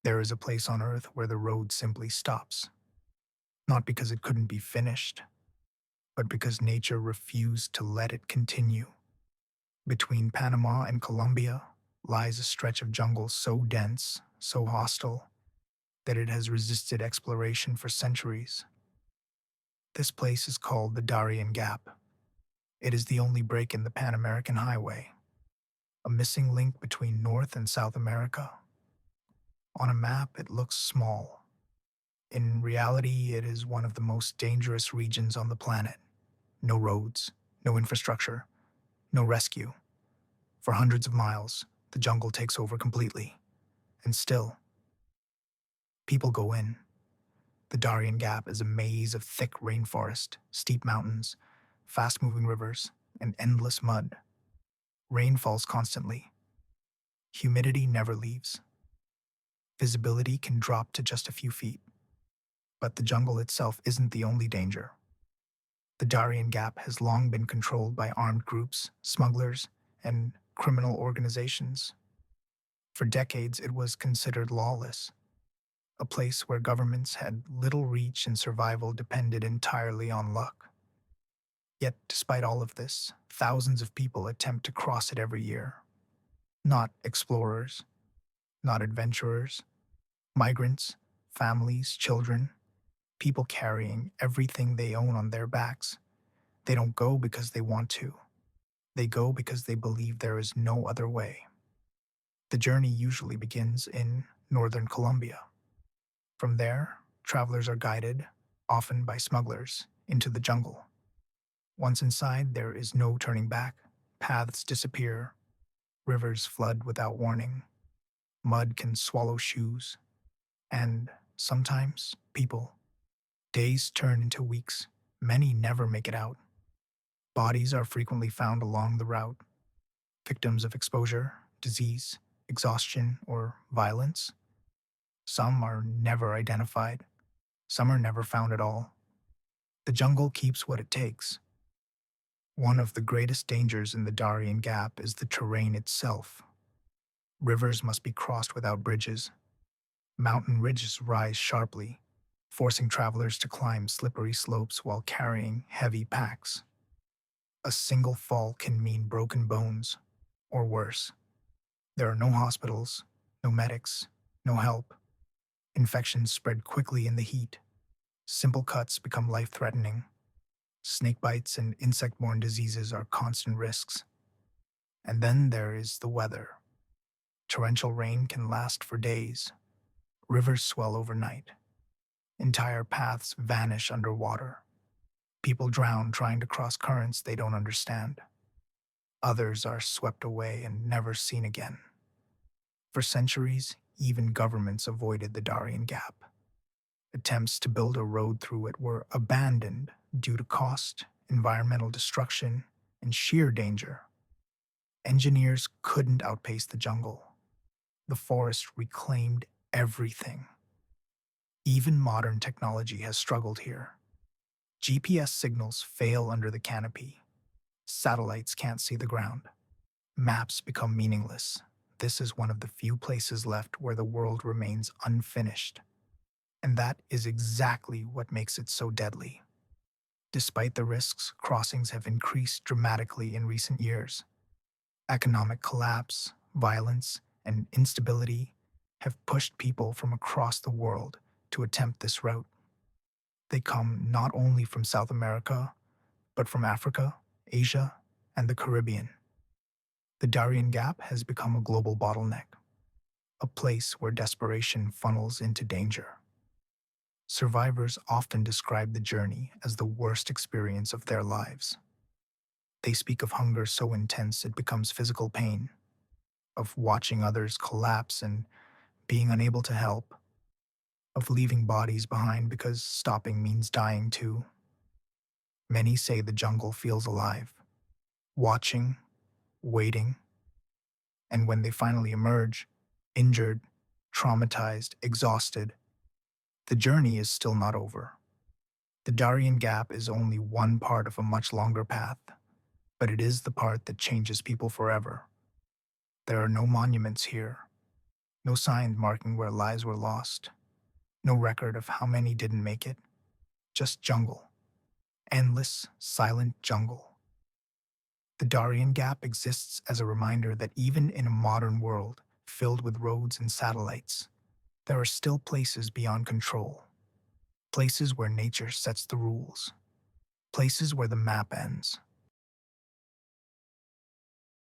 There is a place on Earth where the road simply stops, not because it couldn't be finished, but because nature refused to let it continue. Between Panama and Colombia lies a stretch of jungle so dense, so hostile, that it has resisted exploration for centuries. This place is called the Darién Gap. It is the only break in the Pan American Highway, a missing link between North and South America. On a map, it looks small. In reality, it is one of the most dangerous regions on the planet. No roads, no infrastructure, no rescue. For hundreds of miles, the jungle takes over completely. And still, people go in. The Darien Gap is a maze of thick rainforest, steep mountains, fast-moving rivers, and endless mud. Rain falls constantly. Humidity never leaves. Visibility can drop to just a few feet. But the jungle itself isn't the only danger. The Darien Gap has long been controlled by armed groups, smugglers, and criminal organizations. For decades, it was considered lawless, a place where governments had little reach and survival depended entirely on luck. Yet, despite all of this, thousands of people attempt to cross it every year. Not explorers, not adventurers, migrants, families, children, people carrying everything they own on their backs. They don't go because they want to. They go because they believe there is no other way. The journey usually begins in northern Colombia. From there, travelers are guided, often by smugglers, into the jungle. Once inside, there is no turning back. Paths disappear, rivers flood without warning, mud can swallow shoes, and sometimes people. Days turn into weeks. Many never make it out. Bodies are frequently found along the route, victims of exposure, disease, exhaustion, or violence. Some are never identified. Some are never found at all. The jungle keeps what it takes. One of the greatest dangers in the Darien Gap is the terrain itself. Rivers must be crossed without bridges. Mountain ridges rise sharply, forcing travelers to climb slippery slopes while carrying heavy packs. A single fall can mean broken bones, or worse. There are no hospitals, no medics, no help. Infections spread quickly in the heat. Simple cuts become life-threatening. Snake bites and insect-borne diseases are constant risks. And then there is the weather. Torrential rain can last for days. Rivers swell overnight. Entire paths vanish underwater. People drown trying to cross currents they don't understand. Others are swept away and never seen again. For centuries, even governments avoided the Darien Gap. Attempts to build a road through it were abandoned due to cost, environmental destruction, and sheer danger. Engineers couldn't outpace the jungle. The forest reclaimed everything. Even modern technology has struggled here. GPS signals fail under the canopy. Satellites can't see the ground. Maps become meaningless. This is one of the few places left where the world remains unfinished. And that is exactly what makes it so deadly. Despite the risks, crossings have increased dramatically in recent years. Economic collapse, violence, and instability have pushed people from across the world to attempt this route. They come not only from South America, but from Africa, Asia, and the Caribbean. The Darien Gap has become a global bottleneck, a place where desperation funnels into danger. Survivors often describe the journey as the worst experience of their lives. They speak of hunger so intense it becomes physical pain, of watching others collapse and being unable to help, of leaving bodies behind because stopping means dying too. Many say the jungle feels alive, watching, waiting, and when they finally emerge, injured, traumatized, exhausted, the journey is still not over. The Darien Gap is only one part of a much longer path, but it is the part that changes people forever. There are no monuments here, No sign marking where lives were lost. No record of how many didn't make it. Just jungle. Endless, silent jungle. The Darién Gap exists as a reminder that even in a modern world filled with roads and satellites, there are still places beyond control. Places where nature sets the rules. Places where the map ends